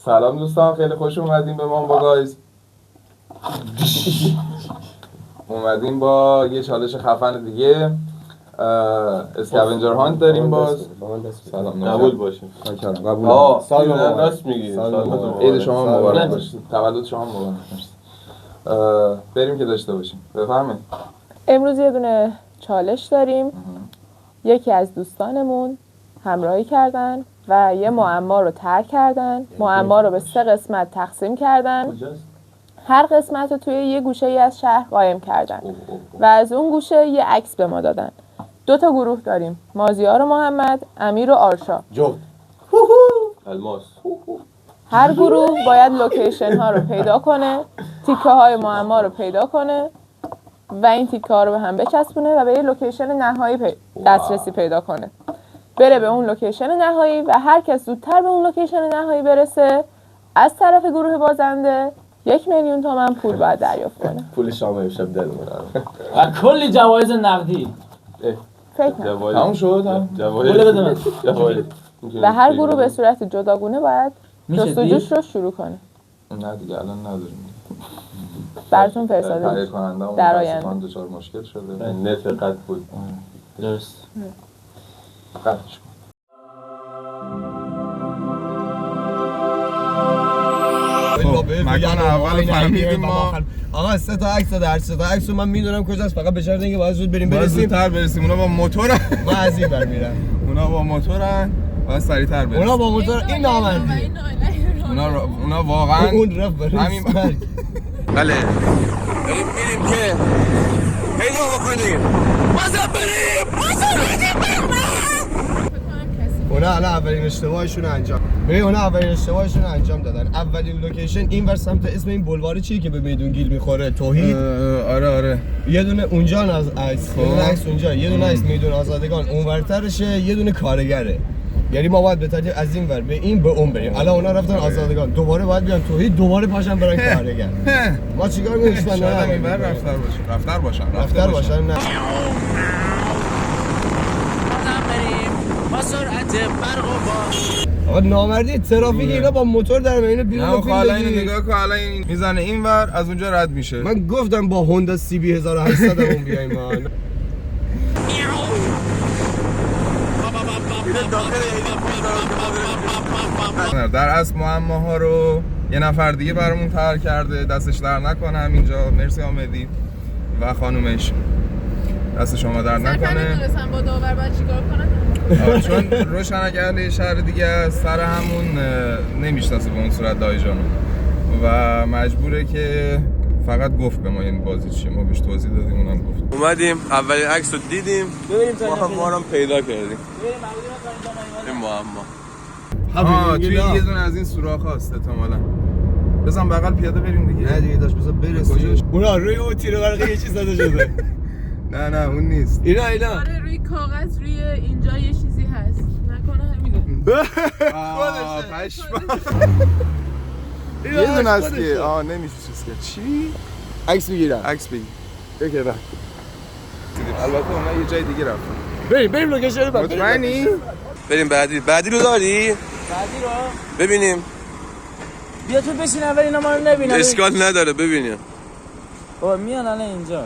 سلام دوستان، خیلی خوش اومدیم به مامبا گایز. اومدیم با یه چالش خفن دیگه. اسکاونجر هانت داریم باز. سلام قبول باشه. قبول. سال راست میگی. عید شما مبارک باشه. تولد شما مبارک باشه. بریم که داشته باشیم. بفرمایید. امروز یه دونه چالش داریم. یکی از دوستانمون همراهی کردن و یه معما رو طرح کردن. معما رو به 3 قسمت تقسیم کردن. هر قسمت رو توی یه گوشه ای از شهر قایم کردن و از اون گوشه یه عکس به ما دادن. 2 تا گروه داریم، مازیار و محمد، امیر و آرشا. جفت الماس. هر گروه باید لوکیشن ها رو پیدا کنه، تیکه های معما رو پیدا کنه و این تیکه ها رو به هم بچسبونه و به یه لوکیشن نهایی دسترسی پیدا کنه. بره به اون لوکیشن نهایی و هر کس زودتر به اون لوکیشن نهایی برسه از طرف گروه بازنده 1,000,000 تومان پول باید دریافت کنه. پول شام امشب دلمون و کلی جوایز نقدی. فکر نکنم. تموم شد. پول بده من. و هر گروه به صورت جداگونه باید جستجوش رو شروع کنه. نه دیگه الان نداریم. براتون فرستاده تهیه کننده‌مون در آینده دچار مشکل شده. نت قطع بود. درست. قطعش کن. مکان اول فهمیدیم ما. آقا 3 تا عکس داد، 3 تا عکس رو من میدونم کجاست، فقط به شرط اینکه باید زود بریم برسیم. زودتر برسیم. اونا با موتورن. من از این برمیرم. اونا با موتورن. باید سریعتر برسیم. اونا با موتور این نامردی. اونا واقعا اون رفت بریم. همین بله. بریم که پیدا بکنیم. بازم بریم. اونا الان اولین اشتباهشون رو انجام دادن. اولین لوکیشن این ور سمت اسم این بلوار چیه که به میدون گیل میخوره؟ توحید. آره. یه دونه اونجا از عکس، یه دونه عکس اونجا، یه دونه عکس میدون آزادگان اونورترشه، یه دونه کارگره. یعنی ما باید به ترتیب از این ور به این به اون بریم. الان اونا رفتن آزادگان، دوباره باید بیان توحید، دوباره پاشن برن کارگر. ما چیکار کنیم؟ شاید این ور رفتار باشن. نه. با سرعت برق و آقا نامردی ترافیک اینا با موتور در میونه بیرون نه حالا اینو نگاه کن، حالا این میزنه اینور از اونجا رد میشه. من گفتم با هوندا سی بی 1800 همون بیایم ما. در اصل معماها رو یه نفر دیگه برامون طرح کرده، دستش در نکنه همینجا. مرسی حامدی و خانومش، دست شما در نکنه. نمی‌دونستم با داور باید چیکار کنم. چون روشنک اهل شهر دیگه از سر همون نمیشناسه به اون صورت دایجانو و مجبوره که فقط گفت به ما این بازی چیه. ما بهش توضیح دادیم، اونم گفت. اومدیم اولین عکس رو دیدیم، ما رو پیدا کردیم. این معما توی یه دونه از این سوراخ هاست احتمالاً. بزن بغل پیاده بریم دیگه. نه دیگه داشت بذار برسیم. اونا روی اون تیر برقی یه چیز زده شده. نه اون نیست. اینا آره روی کاغذ روی اینجا یه چیزی هست. نکنه همینه. پشمام. یه دونه است که نمیشه چیز که چی؟ عکس میگیرم. عکس بگیر. اوکی بله. البته اونا یه جای دیگه رفتن. بریم لوکیشن بعد. مطمئنی؟ بریم بعدی رو داری؟ بعدی رو ببینیم. بیا تو بشین اول اینا ما رو نبینن. اشکال نداره ببینیم. بابا میان الان اینجا.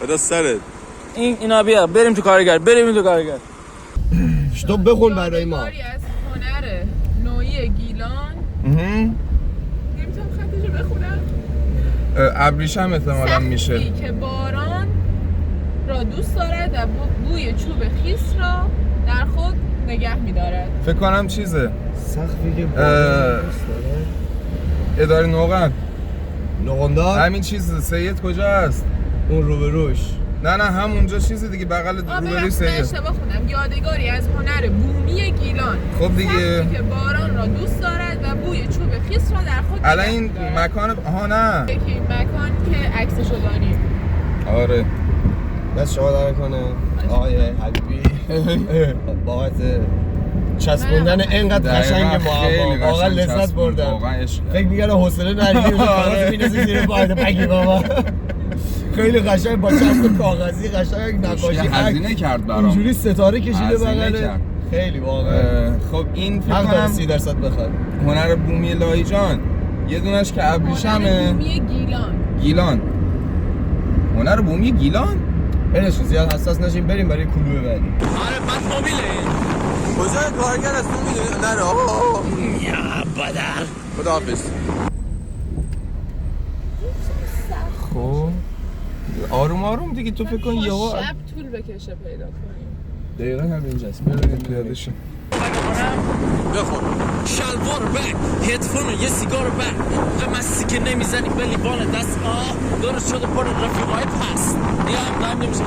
بدا سرت. اینا بیا بریم تو کارگر. تو بخون برای ما. یادگاری از هنر نوعی گیلان. نمیتونم خطش رو بخونم. ابریشم احتمالاً میشه. سختی که باران را دوست دارد و بوی چوب خیس را در خود نگه می‌دارد. فکر کنم چیزه. سختی که باران دوست داره. اداره نوغندار. همین چیز. سید کجا است؟ اون روبروش. نه همونجا چیزی دیگه بغل روبروی سید. اشتباه خوندم. یادگاری از هنر بومی گیلان. خب دیگه. سختی که باران را دوست دارد و بوی چوب خیس را در خود الان این مکان نه. یکی مکان که عکسشو داریم. آره. دست شما در کنه آقای حبیبی بابت چسبوندن اینقدر قشنگ معما. واقعا لذت بردم. فکر می‌کردم حوصله نداریم. کاغذ می‌نویسه زیر پایت بگی بابا. خیلی قشنگ با چسب کاغذی قشنگ نقاشی هزینه کرد برام. اینجوری ستاره کشیده بغل. خیلی واقعا خب این فکر حق داره کنم 30% بخواد. هنر بومی لایجان یه دونش که ابریشمه. بومی گیلان. هنر بومی گیلان؟ برش زیاد حساس نشیم بریم برای کلوه بعدی. آره بعد موبیله کجای کارگر است تو میدونی؟ نره یا بدر خداحافظ. خب آروم آروم دیگه تو فکر کن یهو شب طول بکشه پیدا کنیم. دقیقاً همینجاست. بریم پیاده شو. بخور. شلوار بک هدفون یه سیگار بک به مستی که نمیزنی به لیوان دست درست شده پر رفیقای پس یا هم دایم نمیشه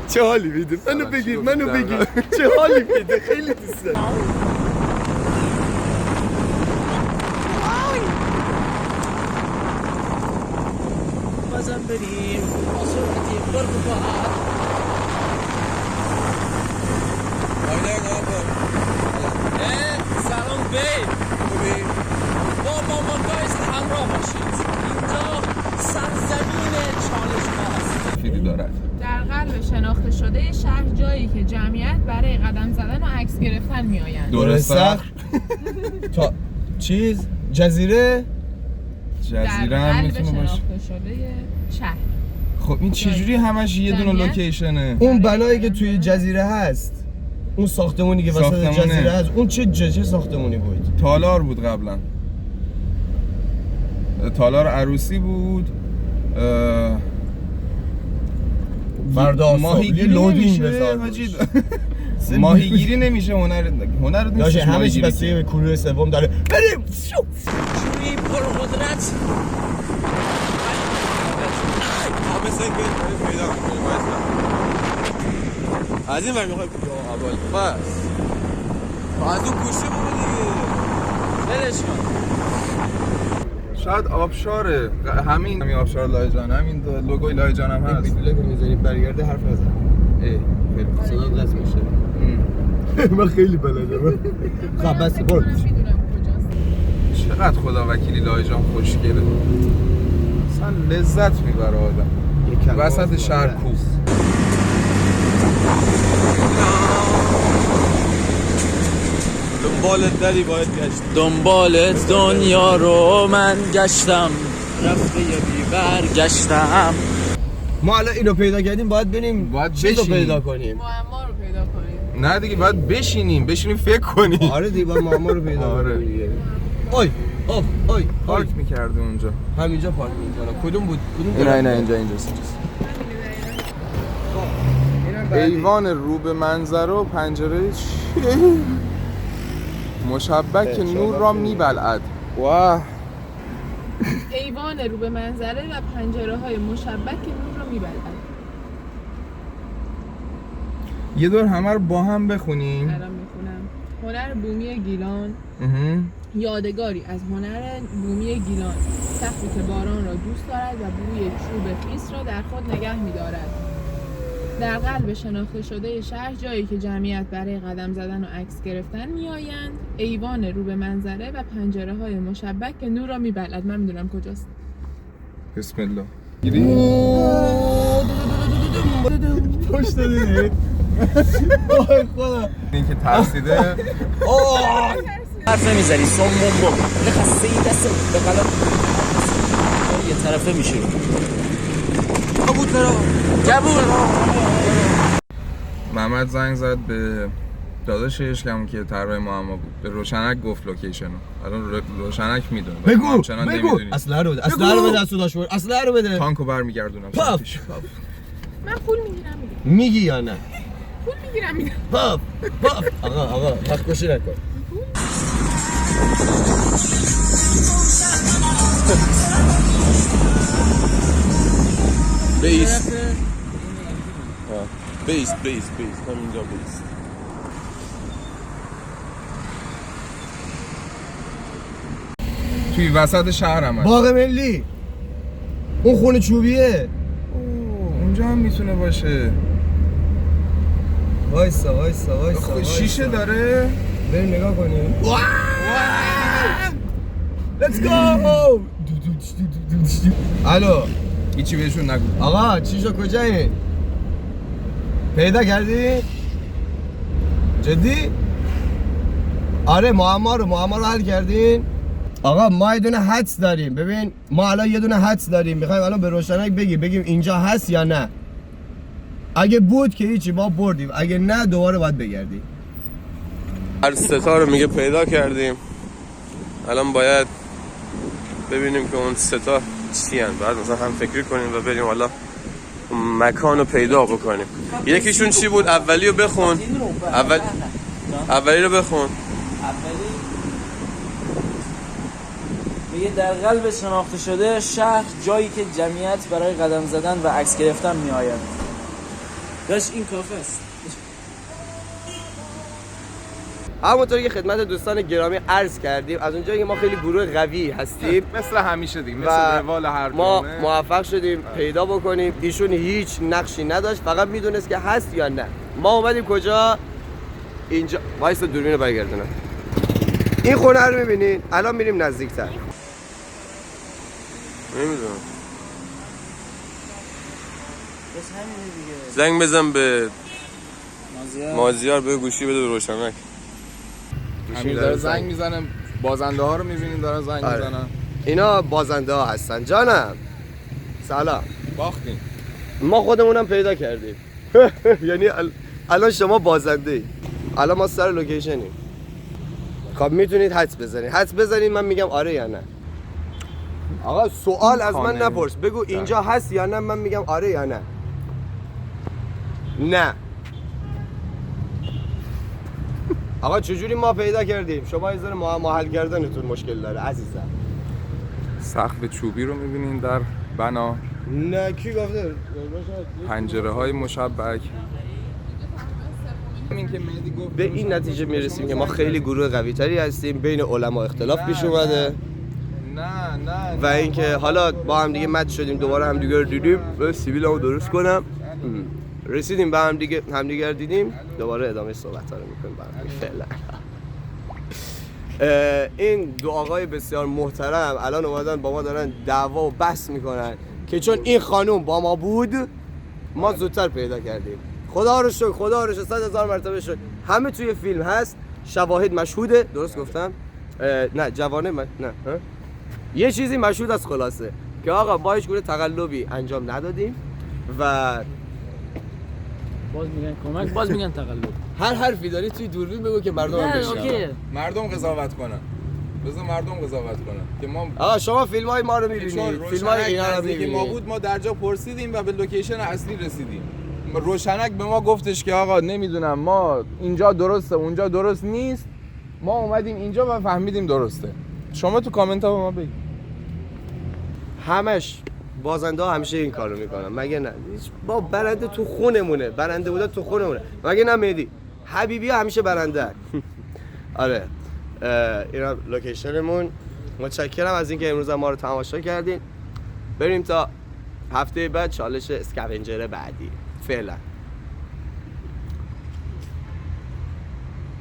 چه حالی میده؟ منو بگیر چه حالی میده؟ خیلی دوست دارم. بازم بریم آسورتی برگو با سلام بی با مامانگایست همراه باشید اینجا سرزمین چالش هاست فیدی دارد. در قلب شناخته شده شهر جایی که جمعیت برای قدم زدن و عکس گرفتن میآیند. درسته؟ تا چیز جزیره در جزیره هم قلب میتونه باشه. شناخته شده شهر. خب این چجوری همش یه دونه جمعیت؟ لوکیشنه؟ اون بنایی که توی جزیره هست، اون ساختمونی که وسط ساختمونه. جزیره هست، اون چه ساختمونی بود؟ تالار بود قبلا. تالار عروسی بود. فردا ماهیگیری لودینگ نمیشه بذار حاجی. ماهیگیری نمیشه هنر نیست. داشه همه چی بسته به کلوه سوم داره. بریم جوری پرقدرت همه سنگ پیدا میکنیم از این ور میخوای یا اول بس از اون گوشه برو دیگه برش کن شاید آبشاره. همین آبشار لایجان، همین لوگوی لایجان هم هست. بیبله که میذاری برگرده حرف نزن. خیلی صدا قطع میشه. من خیلی بلدم. خب بس برو. من میدونم کجاست. چقدر خدا وکیلی لایجان خوشگله. اصلا لذت میبره آدم. وسط شهر کوه. دنبالت دلی باید گشت دنبالت دنیا رو من گشتم رفته یه بی برگشتم ما الان اینو پیدا کردیم باید بریم باید چیز رو بشینیم. پیدا کنیم. معما رو پیدا کنیم. نه دیگه باید بشینیم فکر کنیم. آره دیگه باید معما رو پیدا آره. کنیم دیگه. اوی پارک میکرده اونجا. همینجا پارک میکنه. کدوم بود؟ کدوم نه اینجاست. ایوان رو به منظره و پنجره مشبک که نور را میبلعد. واه ایوان رو به منظره و پنجره های مشبک که نور رو میبلعد. یه دور همه رو با هم بخونیم. الان میخونم. هنر بومی گیلان یادگاری از هنر بومی گیلان، سقفی که باران را دوست دارد و بوی چوب خیس را در خود نگه می‌دارد. در قلب شناخته شده شهر جایی که جمعیت برای قدم زدن و عکس گرفتن میآیند، ایوان رو به منظره و پنجره‌های مشبک که نور را میبلعد. من میدونم کجاست. بسم الله. پشت دیدی؟ وای خدا. این که ترسیده حرف نمیزنی سوم بوم نخسته این دست به قلم یه طرفه میشه کبوتر محمد زنگ زد به داداشش که طراح معما بود، به روشنک گفت لوکیشنو. الان روشنک میدونه. بگو اسلحه رو بده دستو داشت. اسلحه رو بده. تانکو برمیگردونم. پاف. من پول میگیرم میگی یا نه؟ پول میگیرم میدم. پاف آقا وقت کشی نکن. بیس همینجا بیس. توی وسط شهر هم هست. باغ ملی اون خونه چوبیه. اونجا هم میتونه باشه. وایسا شیشه داره. بریم نگاه کنیم. Let's go. الو هیچی بهشون نگو. آقا چیشو کجایی؟ پیدا کردی؟ جدی؟ آره معما رو حل کردین؟ آقا ما یه دونه حدس داریم. ببین ما الان یه دونه حدس داریم، میخوایم الان به روشنک بگیم اینجا هست یا نه. اگه بود که هیچی ما بردیم، اگه نه دوباره باید بگردیم. هر ستا رو میگه پیدا کردیم. الان باید ببینیم که اون ستا چی هن. بعد مثلا هم فکری کنیم و بریم حالا مکان رو پیدا بکنیم. یکیشون چی بود؟ اولی رو بخون. اولی رو بخون. اولی میگه در قلب شناخته شده شهر جایی که جمعیت برای قدم زدن و عکس گرفتن می آید. داشت این کافه است. همونطوری که خدمت دوستان گرامی عرض کردیم، از اونجایی که ما خیلی گروه قوی هستیم مثل همیشه دیگه، و مثل روال هر ما جمعه موفق شدیم پیدا بکنیم. ایشون هیچ نقشی نداشت، فقط میدونست که هست یا نه. ما اومدیم کجا؟ اینجا. وایس دوربین رو برگردونم. این خونه رو میبینین؟ الان میریم نزدیکتر. نمیدونم. بس همینه دیگه. زنگ بزن به مازیار به گوشی بده به روشنک. همین داره زنگ میزنه. بازنده ها رو میبینین دارن زنگ میزنن. اینا بازنده ها هستن. جانم سلام. باختیم. ما خودمونم پیدا کردیم. یعنی الان شما بازنده ای. الان ما سر لوکیشنیم. خب میتونید حدس بزنید من میگم آره یا نه. آقا سوال از من نپرس، بگو اینجا هست یا نه، من میگم آره یا نه. نه. آقا چجوری ما پیدا کردیم؟ شما یه ذره ما حل کردنتون مشکل داره عزیزم. سقف چوبی رو میبینین در بنا. نه کی گفته؟ پنجره های مشبک. به این نتیجه میرسیم که ما خیلی گروه قوی تری هستیم، بین علما اختلاف پیش اومده. نه و اینکه حالا با هم دیگه مت شدیم، دوباره هم دیگه رو دیدیم. من سیبیلمو درست کنم. رسیدیم به هم دیگه رو دیدیم، دوباره ادامه صحبت‌ها رو می‌کنیم با هم فعلا. این دو آقای بسیار محترم الان اومدن با ما دارن دعوا و بحث میکنن که چون این خانوم با ما بود ما زودتر پیدا کردیم. خدا رو شکر 100,000 مرتبه شکر. همه توی فیلم هست، شواهد مشهوده. درست گفتم؟ نه جوانه نه یه چیزی مشهود از خلاصه که آقا با هیچ گونه تقلبی انجام ندادیم و باز میگن کمک، باز میگن تقلب. هر حرفی داری توی دوربین بگو که مردم هم بشنون. مردم قضاوت کنن. بذار مردم قضاوت کنن که ما آقا شما فیلم‌های ما رو می‌بینید، فیلم‌های اینا رو می‌بینید. ما بود، ما در جا پرسیدیم و به لوکیشن اصلی رسیدیم. روشنک به ما گفتش که آقا نمیدونم ما اینجا درسته اونجا درست نیست، ما اومدیم اینجا و فهمیدیم درسته. شما تو کامنت ها به ما بگید. همش بازنده ها همیشه این کارو میکنن مگه نه؟ با برنده تو خونمونه، برنده بوده تو خونمونه مگه نه مهدی؟ حبیبی ها همیشه برنده. آره اینا لوکیشنمون. متشکرم از اینکه امروز ما رو تماشا کردین. بریم تا هفته بعد چالش اسکاونجر بعدی. فعلا